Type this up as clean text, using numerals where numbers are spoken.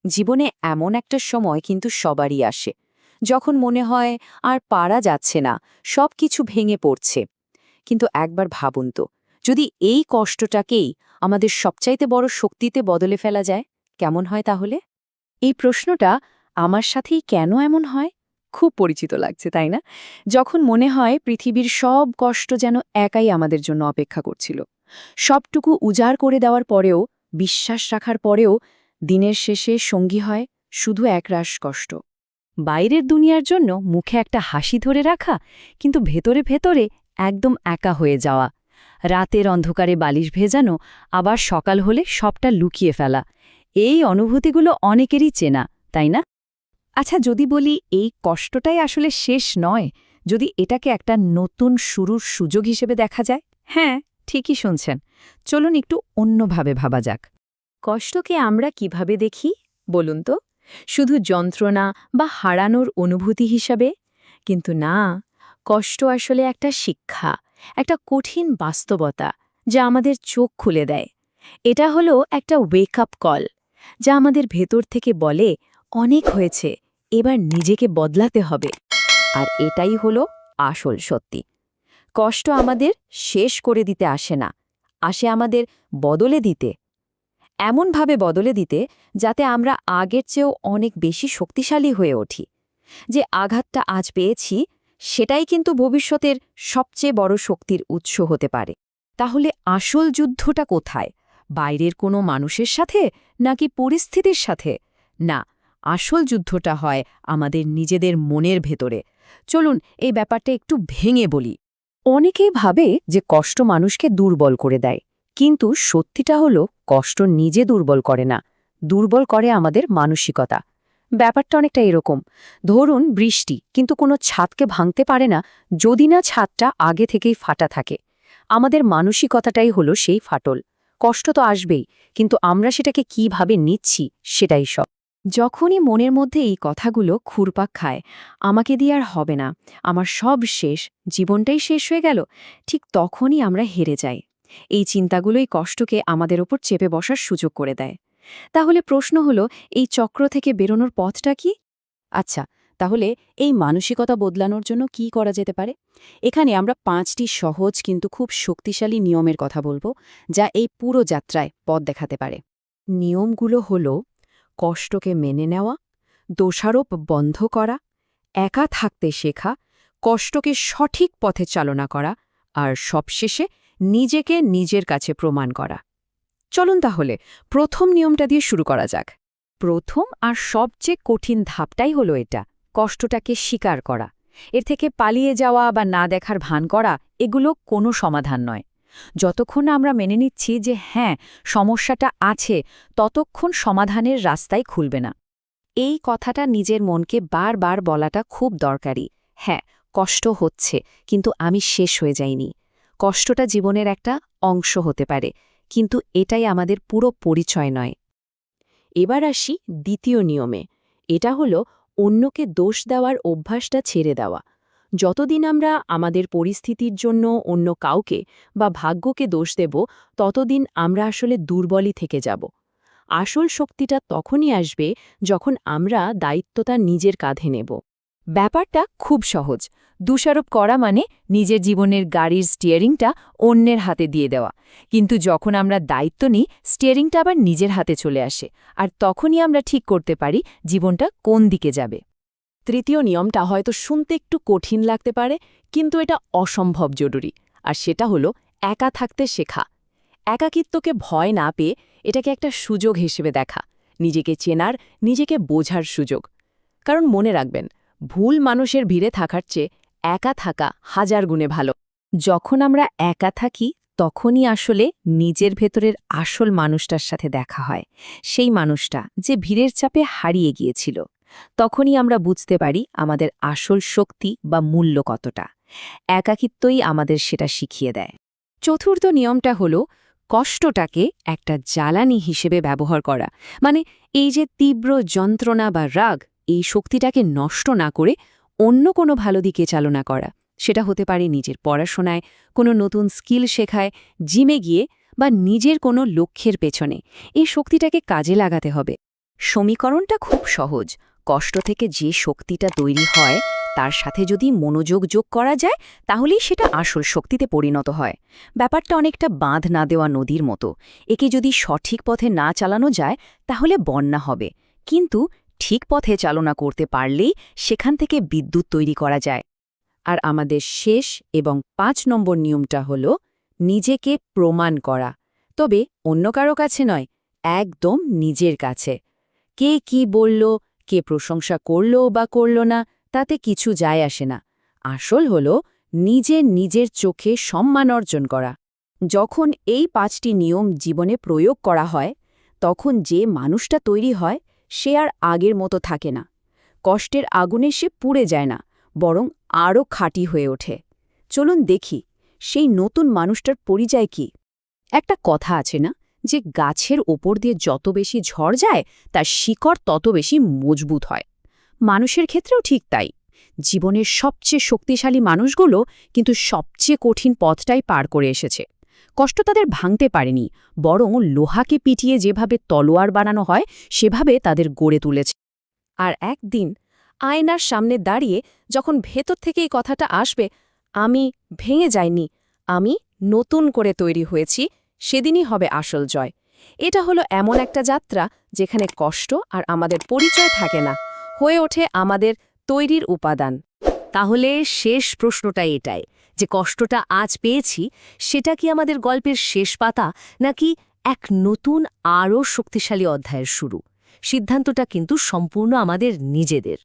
জীবনে এমন একটা সময় কিন্তু সবারই আসে যখন মনে হয় আর পারা যাচ্ছে না, সব কিছু ভেঙে পড়ছে। কিন্তু একবার ভাবুন তো, যদি এই কষ্টটাকেই আমাদের সবচাইতে বড় শক্তিতে বদলে ফেলা যায়, কেমন হয় তাহলে? এই প্রশ্নটা আমার সাথেই কেন এমন হয় খুব পরিচিত লাগছে, তাই না? যখন মনে হয় পৃথিবীর সব কষ্ট যেন একাই আমাদের জন্য অপেক্ষা করছিল, সবটুকু উজাড় করে দেওয়ার পরেও, বিশ্বাস রাখার পরেও দিনের শেষে সঙ্গী হয় শুধু একরাশ কষ্ট। বাইরের দুনিয়ার জন্য মুখে একটা হাসি ধরে রাখা, কিন্তু ভেতরে ভেতরে একদম একা হয়ে যাওয়া। রাতের অন্ধকারে বালিশ ভেজানো, আবার সকাল হলে সবটা লুকিয়ে ফেলা। এই অনুভূতিগুলো অনেকেরই চেনা, তাই না? আচ্ছা, যদি বলি এই কষ্টটাই আসলে শেষ নয়, যদি এটাকে একটা নতুন শুরুর সুযোগ হিসেবে দেখা যায়? হ্যাঁ, ঠিকই শুনছেন। চলুন একটু অন্যভাবে ভাবা যাক। কষ্টকে আমরা কিভাবে দেখি বলুন তো? শুধু যন্ত্রণা বা হারানোর অনুভূতি হিসাবে? কিন্তু না, কষ্ট আসলে একটা শিক্ষা, একটা কঠিন বাস্তবতা, যা আমাদের চোখ খুলে দেয়। এটা হলো একটা ওয়েক আপ কল, যা আমাদের ভেতর থেকে বলে, অনেক হয়েছে, এবার নিজেকে বদলাতে হবে। আর এটাই হলো আসল সত্যি। কষ্ট আমাদের শেষ করে দিতে আসে না, আসে আমাদের বদলে দিতে। এমনভাবে বদলে দিতে যাতে আমরা আগের চেয়েও অনেক বেশি শক্তিশালী হয়ে উঠি। যে আঘাতটা আজ পেয়েছি, সেটাই কিন্তু ভবিষ্যতের সবচেয়ে বড় শক্তির উৎস হতে পারে। তাহলে আসল যুদ্ধটা কোথায়? বাইরের কোনো মানুষের সাথে, নাকি পরিস্থিতির সাথে? না, আসল যুদ্ধটা হয় আমাদের নিজেদের মনের ভেতরে। চলুন এই ব্যাপারটা একটু ভেঙে বলি। অনেকেই ভাবে যে কষ্ট মানুষকে দুর্বল করে দেয়, কিন্তু সত্যিটা হলো কষ্ট নিজে দুর্বল করে না, দুর্বল করে আমাদের মানসিকতা। ব্যাপারটা অনেকটা এরকম, ধরুন বৃষ্টি কিন্তু কোনো ছাদকে ভাঙতে পারে না যদি না ছাদটা আগে থেকেই ফাটা থাকে। আমাদের মানসিকতাটাই হলো সেই ফাটল। কষ্ট তো আসবেই, কিন্তু আমরা সেটাকে কিভাবে নিচ্ছি সেটাই সব। যখনই মনের মধ্যে এই কথাগুলো ঘুরপাক খায়, আমাকে দিয়ে আর হবে না, আমার সব শেষ, জীবনটাই শেষ হয়ে গেল, ঠিক তখনই আমরা হেরে যাই। এই চিন্তাগুলোই কষ্টকে আমাদের ওপর চেপে বসার সুযোগ করে দেয়। তাহলে প্রশ্ন হলো, এই চক্র থেকে বেরোনোর পথটা কি? আচ্ছা, তাহলে এই মানসিকতা বদলানোর জন্য কি করা যেতে পারে? এখানে আমরা 5টি সহজ কিন্তু খুব শক্তিশালী নিয়মের কথা বলবো, যা এই পুরো যাত্রায় পথ দেখাতে পারে। নিয়মগুলো হলো কষ্টকে মেনে নেওয়া, দোষারোপ বন্ধ করা, একা থাকতে শেখা, কষ্টকে সঠিক পথে চালনা করা, আর সবশেষে নিজেকে নিজের কাছে প্রমাণ করা। চলুন তাহলে প্রথম নিয়মটা দিয়ে শুরু করা যাক। প্রথম আর সবচেয়ে কঠিন ধাপটাই হলো এটা, কষ্টটাকে স্বীকার করা। এর থেকে পালিয়ে যাওয়া বা না দেখার ভান করা, এগুলো কোনো সমাধান নয়। যতক্ষণ না আমরা মেনে নিচ্ছি যে হ্যাঁ, সমস্যাটা আছে, ততক্ষণ সমাধানের রাস্তাই খুলবে না। এই কথাটা নিজের মনকে বারবার বলাটা খুব দরকারি। হ্যাঁ, কষ্ট হচ্ছে, কিন্তু আমি শেষ হয়ে যাইনি। কষ্টটা জীবনের একটা অংশ হতে পারে, কিন্তু এটাই আমাদের পুরো পরিচয় নয়। এবার আসি দ্বিতীয় নিয়মে। এটা হলো অন্যকে দোষ দেওয়ার অভ্যাসটা ছেড়ে দেওয়া। যতদিন আমরা আমাদের পরিস্থিতির জন্য অন্য কাউকে বা ভাগ্যকে দোষ দেব, ততদিন আমরা আসলে দুর্বলই থেকে যাব। আসল শক্তিটা তখনই আসবে যখন আমরা দায়িত্বটা নিজের কাঁধে নেব। ব্যাপারটা খুব সহজ। দোষারোপ করা মানে নিজের জীবনের গাড়ির স্টিয়ারিংটা অন্যের হাতে দিয়ে দেওয়া। কিন্তু যখন আমরা দায়িত্ব নিই, স্টিয়ারিংটা আবার নিজের হাতে চলে আসে, আর তখনই আমরা ঠিক করতে পারি জীবনটা কোন দিকে যাবে। তৃতীয় নিয়মটা হয়তো শুনতে একটু কঠিন লাগতে পারে, কিন্তু এটা অসম্ভব জরুরি। আর সেটা হলো একা থাকতে শেখা। একাকিত্বকে ভয় না পেয়ে এটাকে একটা সুযোগ হিসেবে দেখা, নিজেকে চেনার, নিজেকে বোঝার সুযোগ। কারণ মনে রাখবেন, ভুল মানুষের ভিড়ে থাকার চেয়ে একা থাকা হাজার গুণে ভালো। যখন আমরা একা থাকি, তখনই আসলে নিজের ভেতরের আসল মানুষটার সাথে দেখা হয়, সেই মানুষটা যে ভিড়ের চাপে হারিয়ে গিয়েছিল। তখনই আমরা বুঝতে পারি আমাদের আসল শক্তি বা মূল্য কতটা। একাকিত্বই আমাদের সেটা শিখিয়ে দেয়। চতুর্থ নিয়মটা হলো কষ্টটাকে একটা জ্বালানি হিসেবে ব্যবহার করা। মানে এই যে তীব্র যন্ত্রণা বা রাগ, এই শক্তিটাকে নষ্ট না করে অন্য কোনো ভালো দিকে চালনা করা। সেটা হতে পারে নিজের পড়াশোনায়, কোনো নতুন স্কিল শেখায়, জিমে গিয়ে, বা নিজের কোনো লক্ষ্যের পেছনে। এই শক্তিটাকে কাজে লাগাতে হবে। সমীকরণটা খুব সহজ। কষ্ট থেকে যে শক্তিটা তৈরি হয় তার সাথে যদি মনোযোগ যোগ করা যায় তাহলেই সেটা আসল শক্তিতে পরিণত হয়। ব্যাপারটা অনেকটা বাঁধ না দেওয়া নদীর মতো। একে যদি সঠিক পথে না চালানো যায় তাহলে বন্যা হবে, কিন্তু ঠিক পথে চালনা করতে পারলেই সেখান থেকে বিদ্যুৎ তৈরি করা যায়। আর আমাদের শেষ এবং ৫ নম্বর নিয়মটা হল নিজেকে প্রমাণ করা, তবে অন্য কারো কাছে নয়, একদম নিজের কাছে। কে কি বলল, কে প্রশংসা করল বা করল না, তাতে কিছু যায় আসে না। আসল হল নিজের চোখে সম্মান অর্জন করা। যখন এই ৫টি নিয়ম জীবনে প্রয়োগ করা হয় তখন যে মানুষটা তৈরি হয় সে আর আগের মতো থাকে না। কষ্টের আগুনে সে পুড়ে যায় না, বরং আরও খাঁটি হয়ে ওঠে। চলুন দেখি সেই নতুন মানুষটার পরিচয় কি। একটা কথা আছে না, যে গাছের ওপর দিয়ে যত বেশি ঝড় যায় তার শিকড় তত বেশি মজবুত হয়। মানুষের ক্ষেত্রেও ঠিক তাই। জীবনের সবচেয়ে শক্তিশালী মানুষগুলো কিন্তু সবচেয়ে কঠিন পথটাই পার করে এসেছে। কষ্ট তাদের ভাঙতে পারেনি, বরং লোহাকে পিটিয়ে যেভাবে তলোয়ার বানানো হয় সেভাবে তাদের গড়ে তুলেছে। আর একদিন আয়নার সামনে দাঁড়িয়ে যখন ভেতর থেকে এই কথাটা আসবে, আমি ভেঙে যাইনি, আমি নতুন করে তৈরি হয়েছি, সেদিনই হবে আসল জয়। এটা হলো এমন একটা যাত্রা যেখানে কষ্ট আর আমাদের পরিচয় থাকে না, হয়ে ওঠে আমাদের তৈরির উপাদান। তাহলে শেষ প্রশ্নটা এটাই, যে কষ্টটা আজ পেয়েছি সেটা কি আমাদের গল্পের শেষ পাতা, নাকি এক নতুন আরও শক্তিশালী অধ্যায়ের শুরু? সিদ্ধান্তটা কিন্তু সম্পূর্ণ আমাদের নিজেদের।